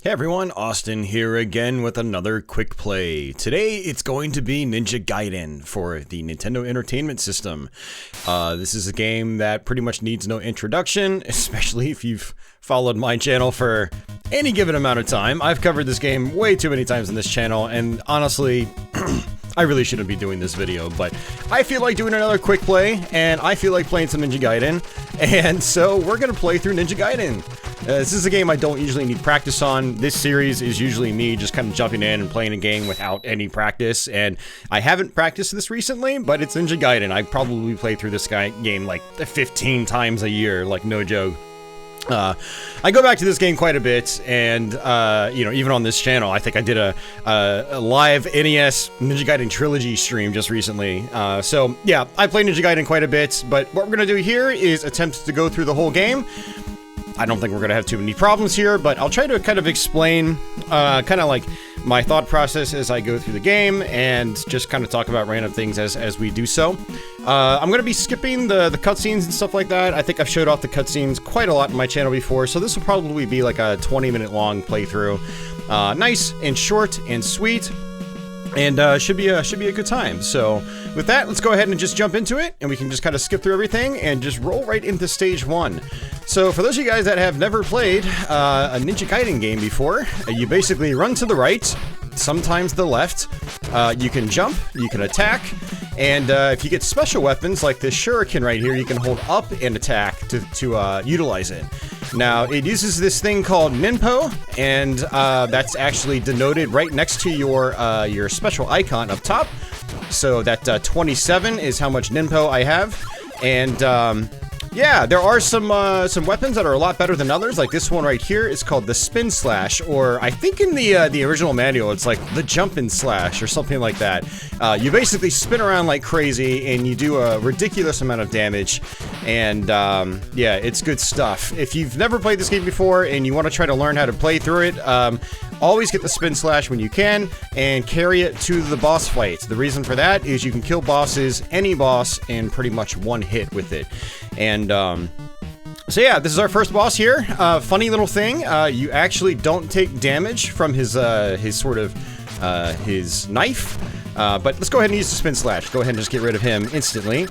Hey everyone, Austin here again with another quick play. Today it's going to be Ninja Gaiden for the Nintendo Entertainment System. This is a game that pretty much needs no introduction, especially if you've followed my channel for any given amount of time. I've covered this game way too many times on this channel, and honestly, I really shouldn't be doing this video, but I feel like doing another quick play, and I feel like playing some Ninja Gaiden, and so we're gonna play through Ninja Gaiden. This is a game I don't usually need practice on. This series is usually me just kind of jumping in and playing a game without any practice, and I haven't practiced this recently, but it's Ninja Gaiden. I probably play through this game like 15 times a year, like no joke. I go back to this game quite a bit, and, you know, even on this channel, I think I did a live NES Ninja Gaiden Trilogy stream just recently. So, yeah, I play Ninja Gaiden quite a bit, but what we're gonna do here is attempt to go through the whole game. I don't think we're gonna have too many problems here, but I'll try to kind of explain, kind of like my thought process as I go through the game, and just kind of talk about random things as we do so. I'm gonna be skipping the cutscenes and stuff like that. I think I've showed off the cutscenes quite a lot in my channel before, so this will probably be like a 20-minute long playthrough. Nice and short and sweet, and should be a good time. So with that, let's go ahead and just jump into it, and we can just kind of skip through everything and just roll right into stage 1. So for those of you guys that have never played a Ninja Gaiden game before, you basically run to the right, sometimes the left. You can jump, you can attack, and if you get special weapons like this shuriken right here, you can hold up and attack to utilize it. Now, it uses this thing called Ninpo, and that's actually denoted right next to your special icon up top. So that 27 is how much Ninpo I have, and yeah, there are some weapons that are a lot better than others. Like this one right here is called the Spin Slash, or I think in the original manual it's like the Jumpin' Slash or something like that. You basically spin around like crazy and you do a ridiculous amount of damage, and yeah, it's good stuff. If you've never played this game before and you want to try to learn how to play through it, always get the Spin Slash when you can and carry it to the boss fight. The reason for that is you can kill bosses, any boss, in pretty much one hit with it. And so yeah, this is our first boss here. Funny little thing, you actually don't take damage from his sort of his knife, but let's go ahead and use the Spin Slash. Go ahead and just get rid of him instantly.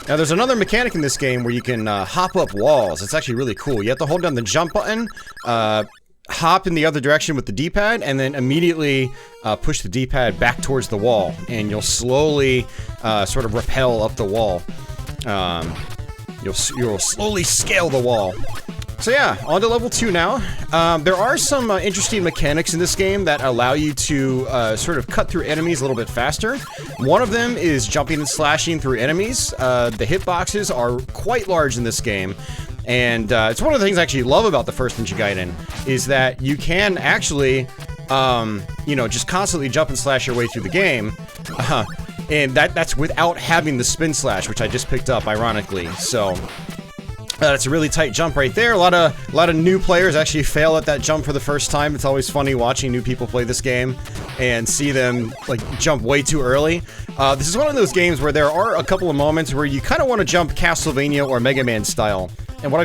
Now there's another mechanic in this game where you can hop up walls. It's actually really cool. You have to hold down the jump button, hop in the other direction with the D-pad, and then immediately push the D-pad back towards the wall, and you'll slowly sort of rappel up the wall. You'll slowly scale the wall. So yeah, on to level 2 now. There are some interesting mechanics in this game that allow you to sort of cut through enemies a little bit faster. One of them is jumping and slashing through enemies. The hitboxes are quite large in this game. And it's one of the things I actually love about the first Ninja Gaiden, is that you can actually, you know, just constantly jump and slash your way through the game. And that's without having the Spin Slash, which I just picked up, ironically. So that's a really tight jump right there. A lot of new players actually fail at that jump for the first time. It's always funny watching new people play this game and see them like jump way too early. This is one of those games where there are a couple of moments where you kind of want to jump Castlevania or Mega Man style. And what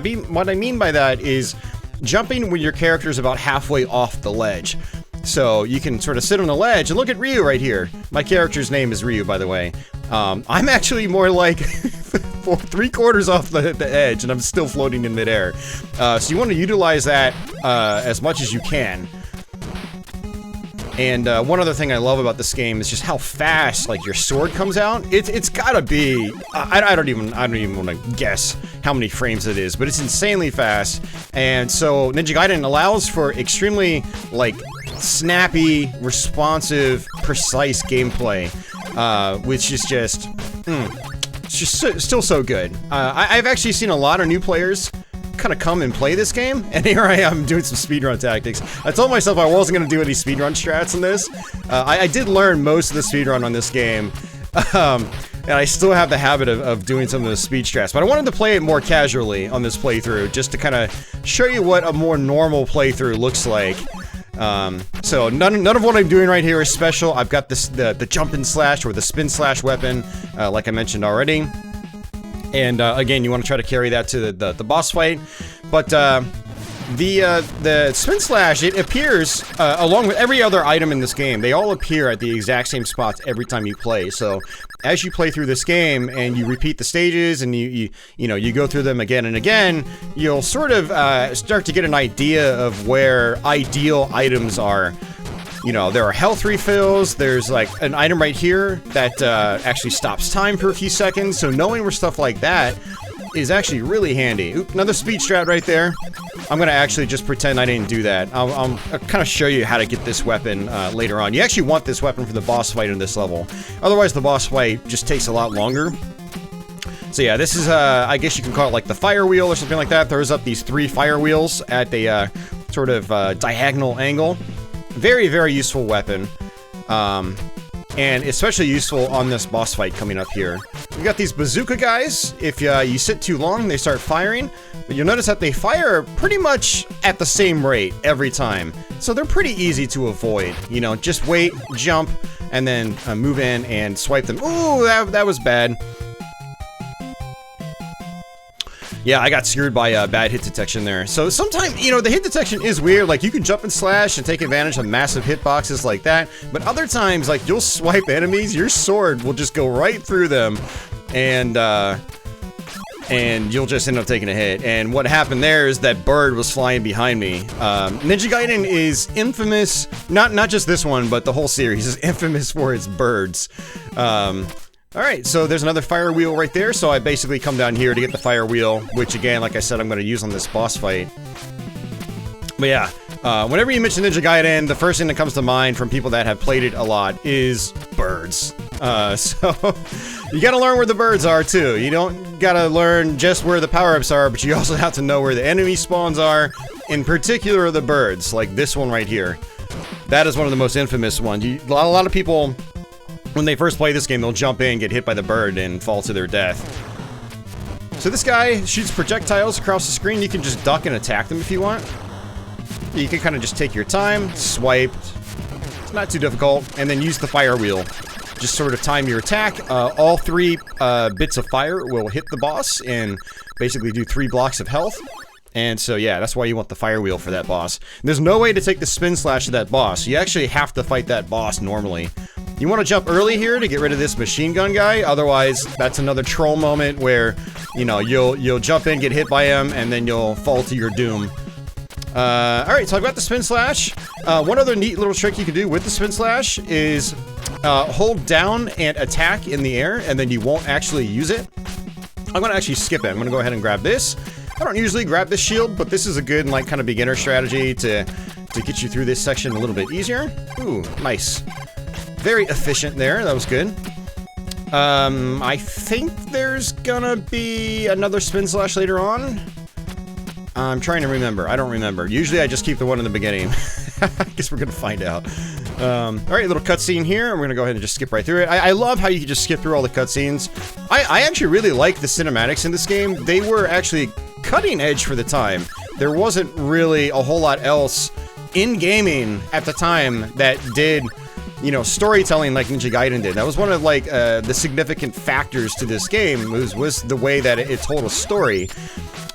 I mean by that is jumping when your character's about halfway off the ledge. So you can sort of sit on the ledge, and look at Ryu right here. My character's name is Ryu, by the way. I'm actually more like 3/4 off the edge, and I'm still floating in midair. So you want to utilize that as much as you can. And one other thing I love about this game is just how fast, like, your sword comes out. It's gotta be, I don't even want to guess how many frames it is, but it's insanely fast. And so Ninja Gaiden allows for extremely, like, snappy, responsive, precise gameplay, which is just, it's just still so good. I've actually seen a lot of new players kind of come and play this game, and here I am doing some speedrun tactics. I told myself I wasn't going to do any speedrun strats in this. I did learn most of the speedrun on this game, and I still have the habit of doing some of those speed strats, but I wanted to play it more casually on this playthrough, just to kind of show you what a more normal playthrough looks like. So none of what I'm doing right here is special. I've got this the jump and slash, or the Spin Slash weapon, like I mentioned already. And again, you want to try to carry that to the boss fight. But The spin slash, it appears along with every other item in this game. They all appear at the exact same spots every time you play. So as you play through this game and you repeat the stages and you go through them again and again, you'll sort of start to get an idea of where ideal items are. You know, there are health refills, there's like an item right here that actually stops time for a few seconds, so knowing where stuff like that is actually really handy. Oop, another speed strat right there. I'm gonna actually just pretend I didn't do that. I'll kind of show you how to get this weapon later on. You actually want this weapon for the boss fight in this level. Otherwise the boss fight just takes a lot longer. So yeah, this is, I guess you can call it like the fire wheel or something like that. Throws up these 3 fire wheels at a sort of diagonal angle. Very, very useful weapon, and especially useful on this boss fight coming up here. We got these bazooka guys. If you sit too long, they start firing, but you'll notice that they fire pretty much at the same rate every time. So they're pretty easy to avoid. You know, just wait, jump, and then move in and swipe them. Ooh, that was bad. Yeah, I got screwed by bad hit detection there. So sometimes, you know, the hit detection is weird. Like, you can jump and slash and take advantage of massive hitboxes like that. But other times, like, you'll swipe enemies, your sword will just go right through them. And you'll just end up taking a hit. And what happened there is that bird was flying behind me. Ninja Gaiden is infamous, not just this one, but the whole series is infamous for its birds. Alright, so there's another fire wheel right there, so I basically come down here to get the fire wheel, which again, like I said, I'm going to use on this boss fight. But yeah, whenever you mention Ninja Gaiden, the first thing that comes to mind from people that have played it a lot is birds. So, you gotta learn where the birds are too. You don't gotta learn just where the power-ups are, but you also have to know where the enemy spawns are, in particular the birds, like this one right here. That is one of the most infamous ones. A lot of people, when they first play this game, they'll jump in, get hit by the bird, and fall to their death. So this guy shoots projectiles across the screen. You can just duck and attack them if you want. You can kind of just take your time, swipe. It's not too difficult, and then use the fire wheel. Just sort of time your attack. All 3 bits of fire will hit the boss and basically do 3 blocks of health. And so, yeah, that's why you want the fire wheel for that boss. And there's no way to take the spin slash to that boss. You actually have to fight that boss normally. You want to jump early here to get rid of this machine gun guy. Otherwise, that's another troll moment where, you know, you'll jump in, get hit by him, and then you'll fall to your doom. Alright, so I've got the spin slash. One other neat little trick you can do with the spin slash is hold down and attack in the air, and then you won't actually use it. I'm going to actually skip it. I'm going to go ahead and grab this. I don't usually grab this shield, but this is a good, like, kind of beginner strategy to get you through this section a little bit easier. Ooh, nice. Very efficient there. That was good. I think there's gonna be another spin slash later on. I'm trying to remember. I don't remember. Usually I just keep the one in the beginning. I guess we're gonna find out. Alright, little cutscene here. We're gonna go ahead and just skip right through it. I love how you can just skip through all the cutscenes. I actually really like the cinematics in this game. They were actually cutting edge for the time. There wasn't really a whole lot else in gaming at the time that did, you know, storytelling like Ninja Gaiden did. That was one of, like, the significant factors to this game, was the way that it told a story.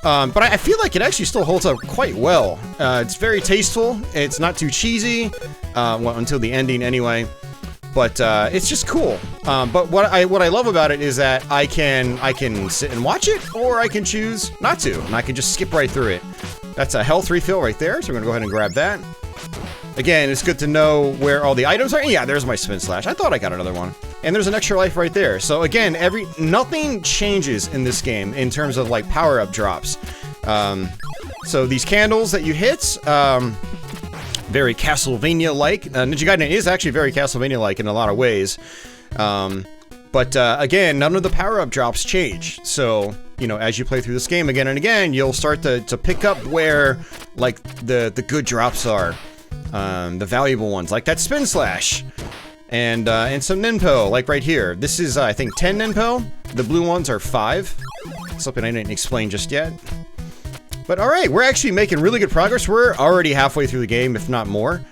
But I feel like it actually still holds up quite well. It's very tasteful. It's not too cheesy, well, until the ending anyway. But it's just cool. But what I love about it is that I can sit and watch it, or I can choose not to, and I can just skip right through it. That's a health refill right there, so we're gonna go ahead and grab that. Again, it's good to know where all the items are. Yeah, there's my spin slash. I thought I got another one. And there's an extra life right there. So again, nothing changes in this game in terms of, like, power-up drops. So these candles that you hit, very Castlevania-like. Ninja Gaiden is actually very Castlevania-like in a lot of ways. But again, none of the power-up drops change. So, you know, as you play through this game again and again, you'll start to pick up where, like, the good drops are. The valuable ones, like that spin slash, and some ninpo, like right here. This is, I think, 10 ninpo. The blue ones are 5. Something I didn't explain just yet. But alright, we're actually making really good progress. We're already halfway through the game, if not more.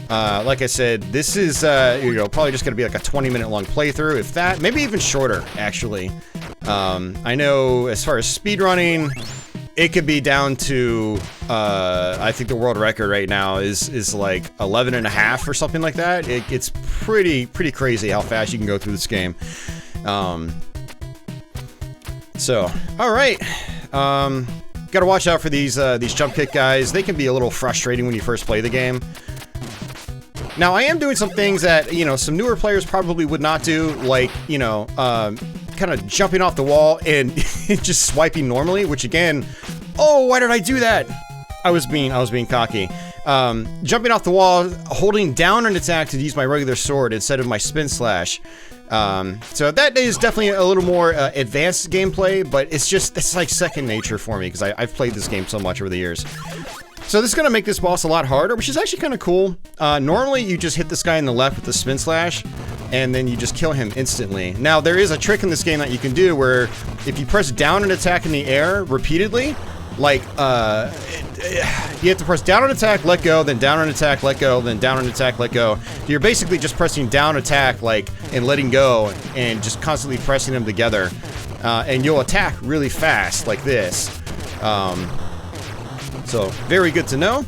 Like I said, this is, you know, probably just gonna be like a 20-minute long playthrough, if that. Maybe even shorter, actually. I know as far as speedrunning, it could be down to, I think the world record right now is like 11 and a half or something like that. It's pretty crazy how fast you can go through this game. So, all right. Gotta watch out for these jump kick guys. They can be a little frustrating when you first play the game. Now, I am doing some things that, you know, some newer players probably would not do, like, you know, kind of jumping off the wall and just swiping normally, which again, oh, why did I do that? I was being cocky. Jumping off the wall, holding down an attack to use my regular sword instead of my spin slash. So that is definitely a little more advanced gameplay, but it's like second nature for me because I've played this game so much over the years. So this is going to make this boss a lot harder, which is actually kind of cool. Normally you just hit this guy in the left with the spin slash, and then you just kill him instantly. Now there is a trick in this game that you can do where if you press down an attack in the air repeatedly, like, you have to press down an attack, let go, then down an attack, let go, then down an attack, let go. You're basically just pressing down attack, like, and letting go, and just constantly pressing them together. And you'll attack really fast, like this. So, very good to know.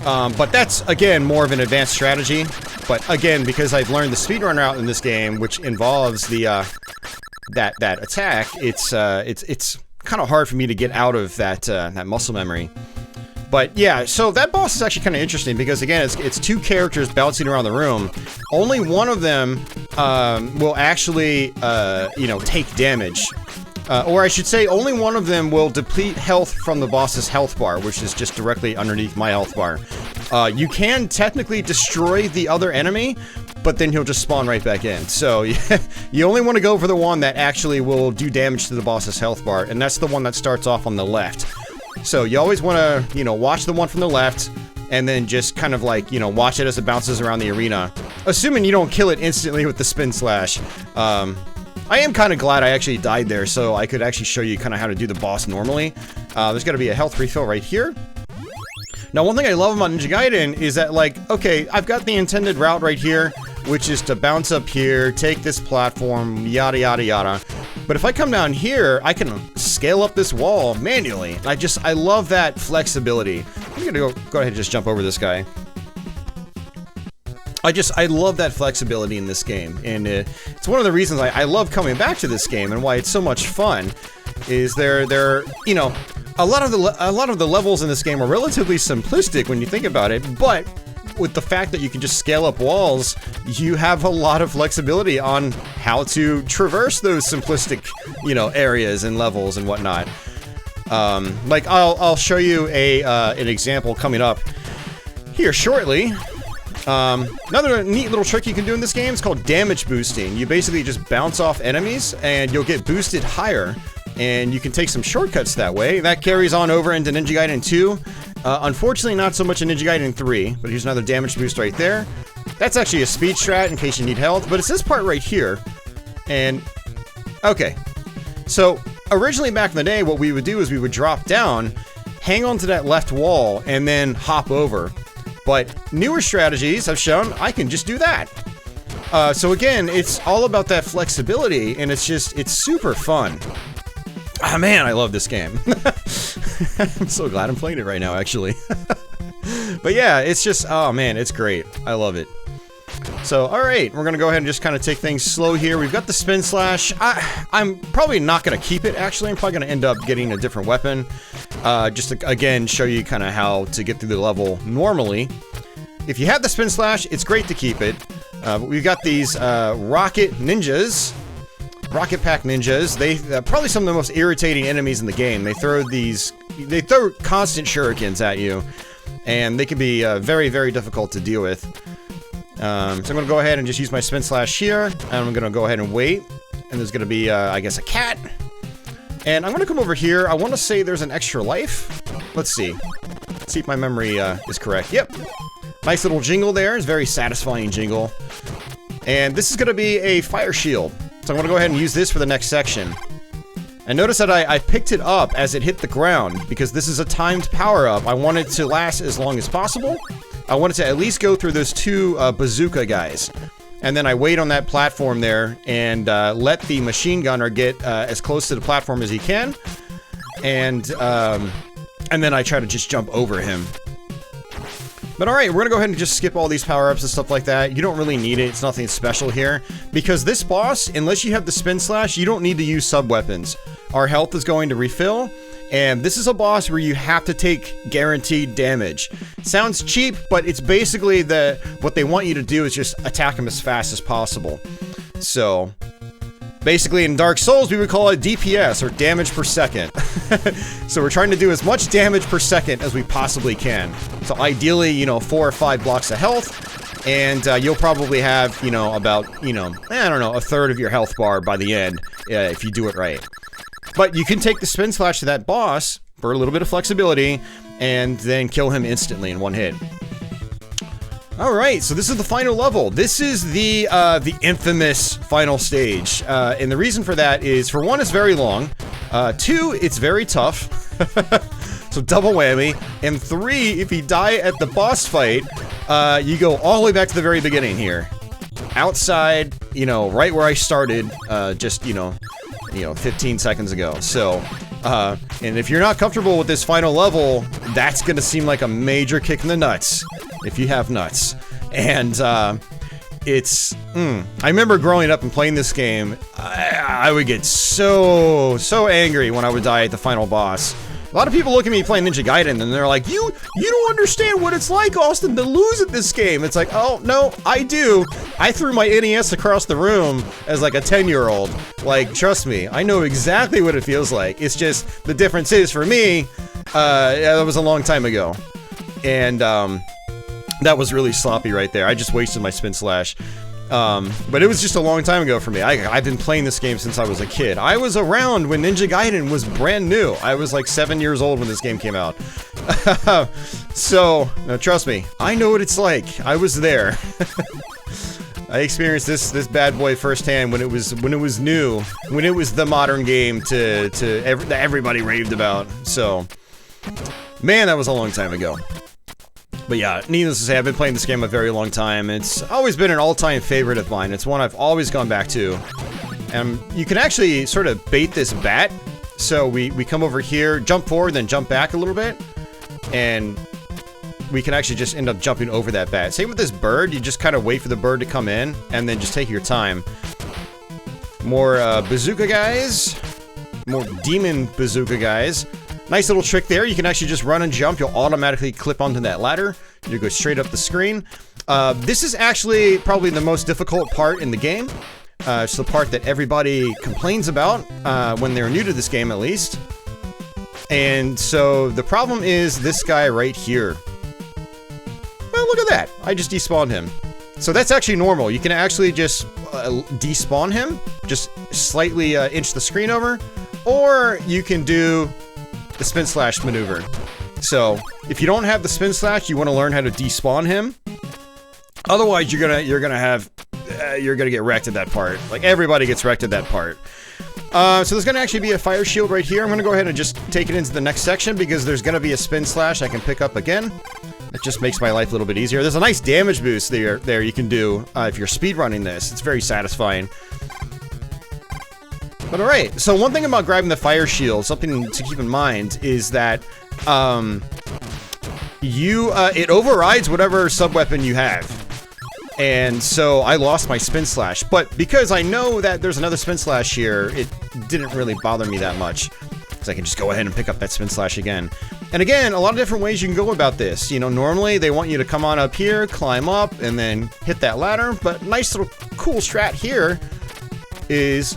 But that's, again, more of an advanced strategy. But, again, because I've learned the speedrun route in this game, which involves the, that attack, it's kind of hard for me to get out of that muscle memory. But yeah, so that boss is actually kind of interesting because again, it's two characters bouncing around the room. Only one of them will actually, you know, take damage. Or I should say, only one of them will deplete health from the boss's health bar, which is just directly underneath my health bar. You can technically destroy the other enemy, but then he'll just spawn right back in. So you only want to go for the one that actually will do damage to the boss's health bar, and that's the one that starts off on the left. So you always want to, you know, watch the one from the left, and then just kind of like, you know, watch it as it bounces around the arena. Assuming you don't kill it instantly with the spin slash. I am kind of glad I actually died there, so I could actually show you kind of how to do the boss normally. There's got to be a health refill right here. Now, one thing I love about Ninja Gaiden is that, like, okay, I've got the intended route right here, which is to bounce up here, take this platform, yada, yada, yada. But if I come down here, I can scale up this wall manually. I love that flexibility. I'm gonna go ahead and just jump over this guy. I love that flexibility in this game, and it's one of the reasons I love coming back to this game and why it's so much fun. Is they're you know, a lot of the levels in this game are relatively simplistic when you think about it, but with the fact that you can just scale up walls, you have a lot of flexibility on how to traverse those simplistic, you know, areas and levels and whatnot. Like I'll show you an example coming up here shortly. Another neat little trick you can do in this game is called damage boosting. You basically just bounce off enemies and you'll get boosted higher, and you can take some shortcuts that way. That carries on over into Ninja Gaiden 2. Unfortunately, not so much in Ninja Gaiden 3, but here's another damage boost right there. That's actually a speed strat in case you need health, but it's this part right here. And, okay. So, originally back in the day, what we would do is we would drop down, hang onto that left wall, and then hop over. But newer strategies have shown I can just do that. So again, it's all about that flexibility, and it's super fun. Ah, man, I love this game. I'm so glad I'm playing it right now, actually. But yeah, it's just, oh man, it's great. I love it. So, alright, we're gonna go ahead and just kind of take things slow here. We've got the spin slash. I'm probably not gonna keep it, actually. I'm probably gonna end up getting a different weapon. Just to, again, show you kind of how to get through the level normally. If you have the spin slash, it's great to keep it. But we've got these rocket ninjas. Rocket Pack ninjas. They probably some of the most irritating enemies in the game. They throw constant shurikens at you, and they can be very, very difficult to deal with. So I'm gonna go ahead and just use my spin slash here, and I'm gonna go ahead and wait. And there's gonna be, I guess, a cat. And I'm gonna come over here. I want to say there's an extra life. Let's see. Let's see if my memory is correct. Yep. Nice little jingle there. It's a very satisfying jingle. And this is gonna be a fire shield. So I'm gonna go ahead and use this for the next section. And notice that I picked it up as it hit the ground, because this is a timed power-up. I want it to last as long as possible. I want it to at least go through those two bazooka guys. And then I wait on that platform there and let the machine gunner get as close to the platform as he can. And and then I try to just jump over him. But alright, we're gonna go ahead and just skip all these power-ups and stuff like that. You don't really need it, it's nothing special here. Because this boss, unless you have the spin slash, you don't need to use sub-weapons. Our health is going to refill, and this is a boss where you have to take guaranteed damage. Sounds cheap, but it's basically what they want you to do is just attack him as fast as possible. So, basically in Dark Souls, we would call it DPS, or damage per second. So we're trying to do as much damage per second as we possibly can. So ideally, you know, 4 or 5 blocks of health, and you'll probably have, you know, about, you know, I don't know, a third of your health bar by the end, if you do it right. But you can take the spin slash to that boss for a little bit of flexibility, and then kill him instantly in one hit. Alright, so this is the final level. This is the infamous final stage. And the reason for that is, for one, it's very long. 2, it's very tough. So double whammy. And 3, if you die at the boss fight, you go all the way back to the very beginning here. Outside, you know, right where I started, just, you know, 15 seconds ago. So, and if you're not comfortable with this final level, that's gonna seem like a major kick in the nuts. If you have nuts. And, it's, I remember growing up and playing this game, I would get so angry when I would die at the final boss. A lot of people look at me playing Ninja Gaiden and they're like, you don't understand what it's like, Austin, to lose at this game. It's like, oh, no, I do. I threw my NES across the room as like a 10-year-old. Like, trust me, I know exactly what it feels like. It's just, the difference is, for me, that was a long time ago. And, that was really sloppy right there. I just wasted my spin slash. But it was just a long time ago for me. I've been playing this game since I was a kid. I was around when Ninja Gaiden was brand new. I was like 7 years old when this game came out. So, no, trust me, I know what it's like. I was there. I experienced this bad boy firsthand when it was new, when it was the modern game that everybody raved about. So, man, that was a long time ago. But yeah, needless to say, I've been playing this game a very long time. It's always been an all-time favorite of mine. It's one I've always gone back to. And you can actually sort of bait this bat. So we come over here, jump forward, then jump back a little bit. And we can actually just end up jumping over that bat. Same with this bird, you just kind of wait for the bird to come in, and then just take your time. More bazooka guys. More demon bazooka guys. Nice little trick there. You can actually just run and jump. You'll automatically clip onto that ladder. You go straight up the screen. This is actually probably the most difficult part in the game. It's the part that everybody complains about when they're new to this game, at least. And so the problem is this guy right here. Well, look at that. I just despawned him. So that's actually normal. You can actually just despawn him. Just slightly inch the screen over. Or you can do the spin slash maneuver. So if you don't have the spin slash, you want to learn how to despawn him. Otherwise, you're gonna get wrecked at that part. Like, everybody gets wrecked at that part. So there's gonna actually be a fire shield right here. I'm gonna go ahead and just take it into the next section because there's gonna be a spin slash I can pick up again. It just makes my life a little bit easier. There's a nice damage boost there you can do if you're speedrunning this. It's very satisfying. But alright, so one thing about grabbing the fire shield, something to keep in mind, is that it overrides whatever sub-weapon you have. And so I lost my spin slash, but because I know that there's another spin slash here, it didn't really bother me that much. Because I can just go ahead and pick up that spin slash again. And again, a lot of different ways you can go about this. You know, normally they want you to come on up here, climb up, and then hit that ladder, but nice little cool strat here is,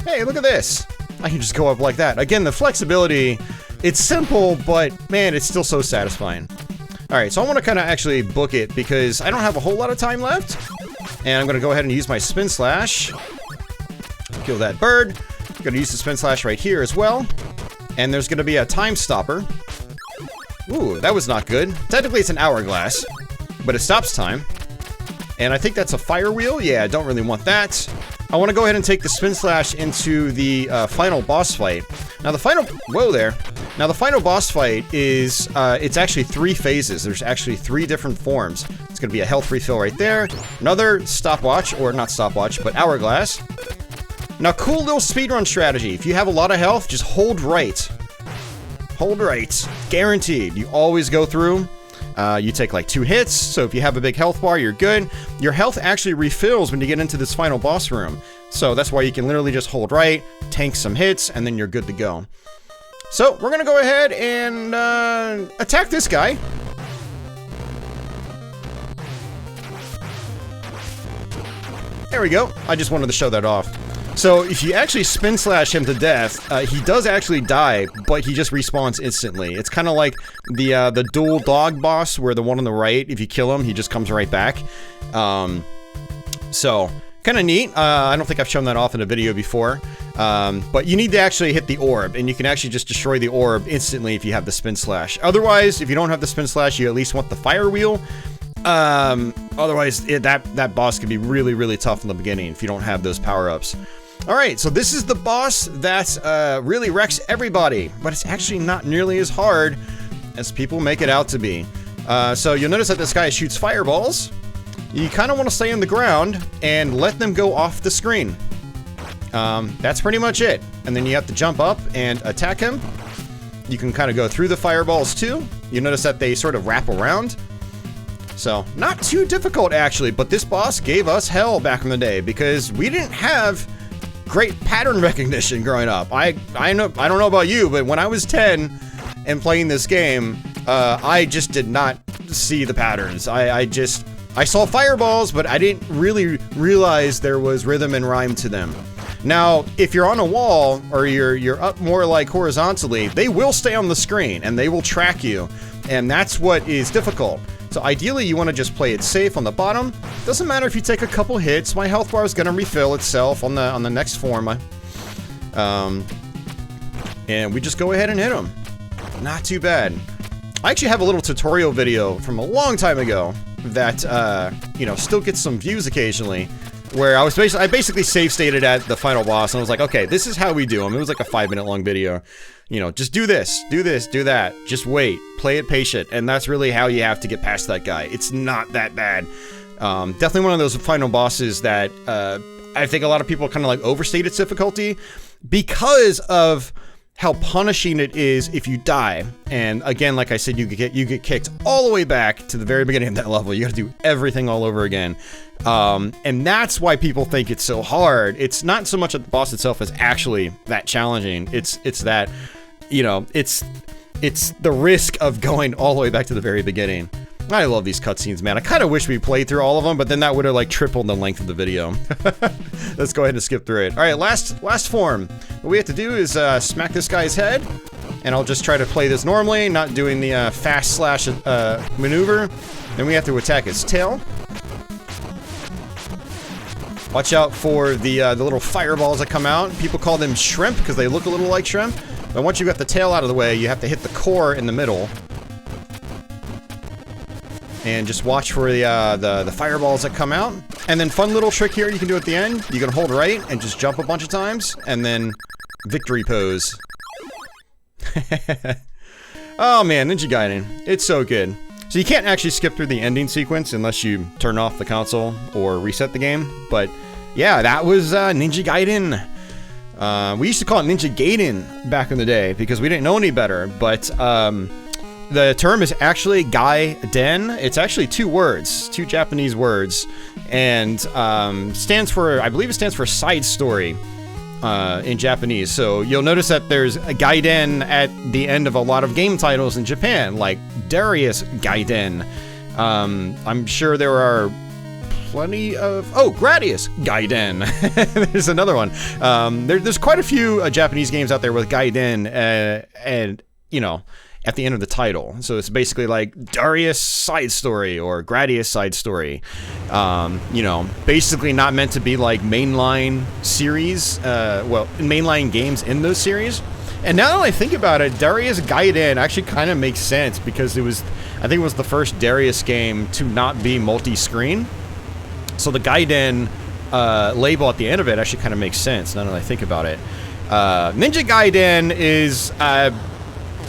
hey, look at this. I can just go up like that. Again, the flexibility, it's simple, but man, it's still so satisfying. Alright, so I want to kind of actually book it because I don't have a whole lot of time left. And I'm going to go ahead and use my spin slash. Kill that bird. I'm going to use the spin slash right here as well. And there's going to be a time stopper. Ooh, that was not good. Technically, it's an hourglass, but it stops time. And I think that's a fire wheel. Yeah, I don't really want that. I want to go ahead and take the spin slash into the final boss fight. Now the final, whoa there. Now the final boss fight is, it's actually 3 phases. There's actually 3 different forms. It's going to be a health refill right there. Another stopwatch, or not stopwatch, but hourglass. Now cool little speedrun strategy. If you have a lot of health, just hold right. hold right. Guaranteed. You always go through. You take like 2 hits, so if you have a big health bar, you're good. Your health actually refills when you get into this final boss room. So that's why you can literally just hold right, tank some hits, and then you're good to go. So we're gonna go ahead and attack this guy. There we go. I just wanted to show that off. So if you actually spin slash him to death, he does actually die, but he just respawns instantly. It's kind of like the dual dog boss, where the one on the right, if you kill him, he just comes right back. So kind of neat. I don't think I've shown that off in a video before. But you need to actually hit the orb, and you can actually just destroy the orb instantly if you have the spin slash. Otherwise, if you don't have the spin slash, you at least want the fire wheel. Otherwise, that boss can be really, really tough in the beginning if you don't have those power-ups. Alright, so this is the boss that really wrecks everybody, but it's actually not nearly as hard as people make it out to be. So you'll notice that this guy shoots fireballs. You kind of want to stay on the ground and let them go off the screen. That's pretty much it. And then you have to jump up and attack him. You can kind of go through the fireballs too. You notice that they sort of wrap around. So, not too difficult actually, but this boss gave us hell back in the day because we didn't have great pattern recognition growing up. I don't know about you, but when I was 10 and playing this game, I just did not see the patterns. I saw fireballs, but I didn't really realize there was rhythm and rhyme to them. Now, if you're on a wall or you're up more like horizontally, they will stay on the screen and they will track you, and that's what is difficult. So ideally, you want to just play it safe on the bottom. Doesn't matter if you take a couple hits. My health bar is going to refill itself on the next form. And we just go ahead and hit them. Not too bad. I actually have a little tutorial video from a long time ago that you know, still gets some views occasionally, where I basically save stated at the final boss, and I was like, okay, this is how we do them. It was like a 5-minute long video. You know, just do this, do that. Just wait, play it patient, and that's really how you have to get past that guy. It's not that bad. Definitely one of those final bosses that I think a lot of people kind of like overstate its difficulty because of how punishing it is if you die. And again, like I said, you get kicked all the way back to the very beginning of that level. You gotta do everything all over again. And that's why people think it's so hard. It's not so much that the boss itself is actually that challenging. It's that, you know, it's the risk of going all the way back to the very beginning. I love these cutscenes, man. I kind of wish we played through all of them, but then that would have like tripled the length of the video. Let's go ahead and skip through it. All right, last form. What we have to do is smack this guy's head, and I'll just try to play this normally, not doing the fast slash maneuver. Then we have to attack his tail. Watch out for the little fireballs that come out. People call them shrimp because they look a little like shrimp. But once you got the tail out of the way, you have to hit the core in the middle. And just watch for the fireballs that come out. And then fun little trick here you can do at the end. You can hold right and just jump a bunch of times. And then victory pose. Oh man, Ninja Gaiden. It's so good. So you can't actually skip through the ending sequence unless you turn off the console or reset the game. But yeah, that was Ninja Gaiden. We used to call it Ninja Gaiden back in the day because we didn't know any better. But the term is actually Gaiden. It's actually 2 words, 2 Japanese words, and stands for, I believe it stands for side story in Japanese. So you'll notice that there's a Gaiden at the end of a lot of game titles in Japan, like Darius Gaiden. I'm sure there are plenty of... Oh, Gradius Gaiden. There's another one. There's quite a few Japanese games out there with Gaiden, and, you know, at the end of the title. So it's basically like Darius side story or Gradius side story. You know, basically not meant to be like mainline series, well, mainline games in those series. And now that I think about it, Darius Gaiden actually kind of makes sense because it was, I think it was the first Darius game to not be multi-screen. So the Gaiden label at the end of it actually kind of makes sense now that I think about it. Ninja Gaiden is...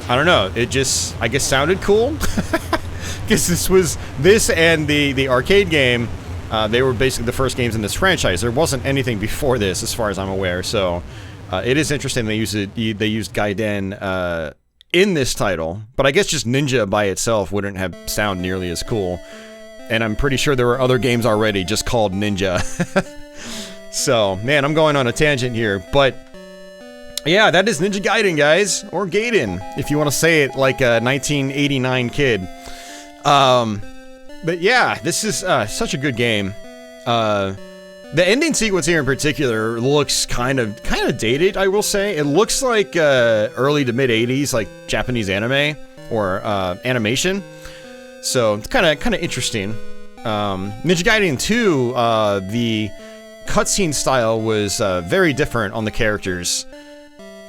I don't know, it just, I guess, sounded cool. Because this and the arcade game, they were basically the first games in this franchise. There wasn't anything before this, as far as I'm aware, so it is interesting they used Gaiden in this title, but I guess just Ninja by itself wouldn't have sound nearly as cool. And I'm pretty sure there were other games already just called Ninja. So, man, I'm going on a tangent here, but yeah, that is Ninja Gaiden, guys, or Gaiden, if you want to say it like a 1989 kid. But yeah, this is such a good game. The ending sequence here in particular looks kind of dated, I will say. It looks like early to mid 80s, like Japanese anime or animation. So it's kind of interesting. Ninja Gaiden 2, the cutscene style was very different on the characters.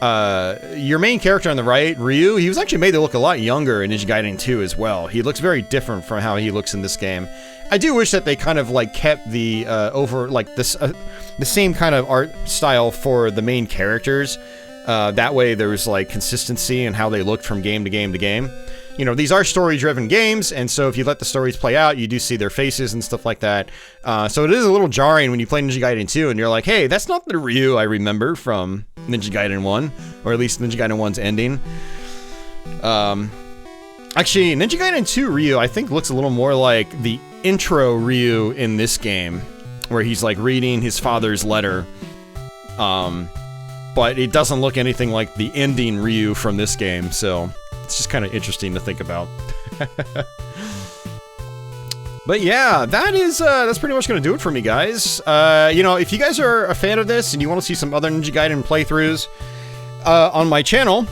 Your main character on the right, Ryu, he was actually made to look a lot younger in Ninja Gaiden 2 as well. He looks very different from how he looks in this game. I do wish that they kind of like kept the the same kind of art style for the main characters. That way there was like consistency in how they looked from game to game to game. You know, these are story-driven games, and so if you let the stories play out, you do see their faces and stuff like that. So it is a little jarring when you play Ninja Gaiden 2 and you're like, hey, that's not the Ryu I remember from Ninja Gaiden 1, or at least Ninja Gaiden 1's ending. Actually, Ninja Gaiden 2 Ryu, I think, looks a little more like the intro Ryu in this game, where he's like reading his father's letter. But it doesn't look anything like the ending Ryu from this game, so it's just kind of interesting to think about. But yeah, that's pretty much going to do it for me, guys. You know, if you guys are a fan of this and you want to see some other Ninja Gaiden playthroughs on my channel,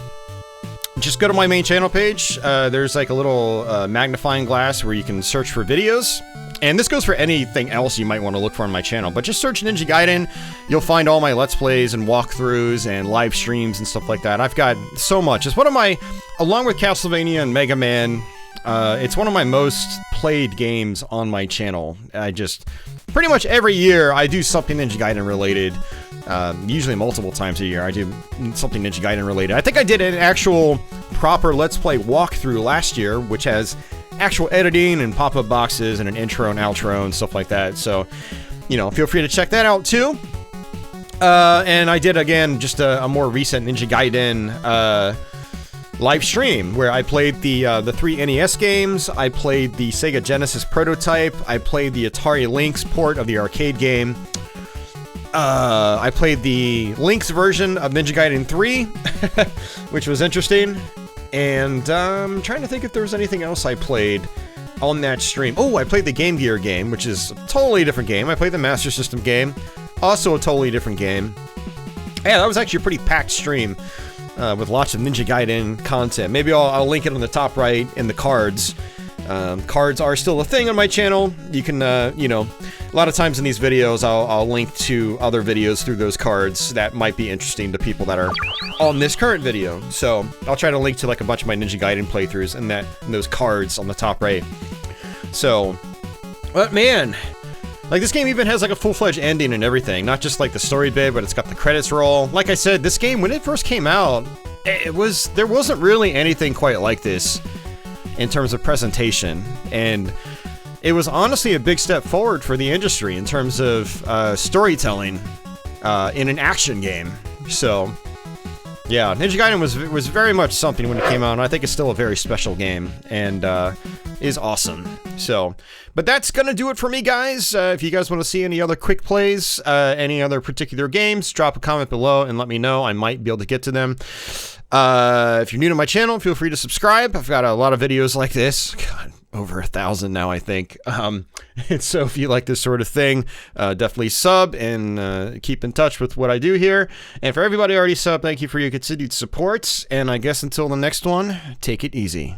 just go to my main channel page. There's like a little magnifying glass where you can search for videos. And this goes for anything else you might want to look for on my channel. But just search Ninja Gaiden. You'll find all my Let's Plays and walkthroughs and live streams and stuff like that. I've got so much. It's one of my, along with Castlevania and Mega Man, it's one of my most played games on my channel. I just, pretty much every year, I do something Ninja Gaiden related. Usually multiple times a year, I do something Ninja Gaiden related. I think I did an actual proper Let's Play walkthrough last year, which has actual editing and pop-up boxes and an intro and outro and stuff like that. So, you know, feel free to check that out too. And I did, again, just a more recent Ninja Gaiden live stream where I played the 3 NES games, I played the Sega Genesis prototype, I played the Atari Lynx port of the arcade game, I played the Lynx version of Ninja Gaiden 3, which was interesting. And I'm trying to think if there was anything else I played on that stream. Oh, I played the Game Gear game, which is a totally different game. I played the Master System game, also a totally different game. Yeah, that was actually a pretty packed stream with lots of Ninja Gaiden content. Maybe I'll link it on the top right in the cards. Cards are still a thing on my channel. You can, you know, a lot of times in these videos, I'll link to other videos through those cards that might be interesting to people that are on this current video. So I'll try to link to like a bunch of my Ninja Gaiden playthroughs in those cards on the top right. So, but man, like this game even has like a full-fledged ending and everything. Not just like the story bit, but it's got the credits roll. Like I said, this game, when it first came out, there wasn't really anything quite like this in terms of presentation, and it was honestly a big step forward for the industry in terms of storytelling in an action game. So yeah, Ninja Gaiden was very much something when it came out, and I think it's still a very special game, and is awesome. So, but that's gonna do it for me, guys. If you guys want to see any other quick plays, any other particular games, drop a comment below and let me know. I might be able to get to them. If you're new to my channel, feel free to subscribe. I've got a lot of videos like this. God, over 1,000 now, I think. And so if you like this sort of thing, definitely sub and keep in touch with what I do here. And for everybody already sub, thank you for your continued support. And I guess until the next one, take it easy.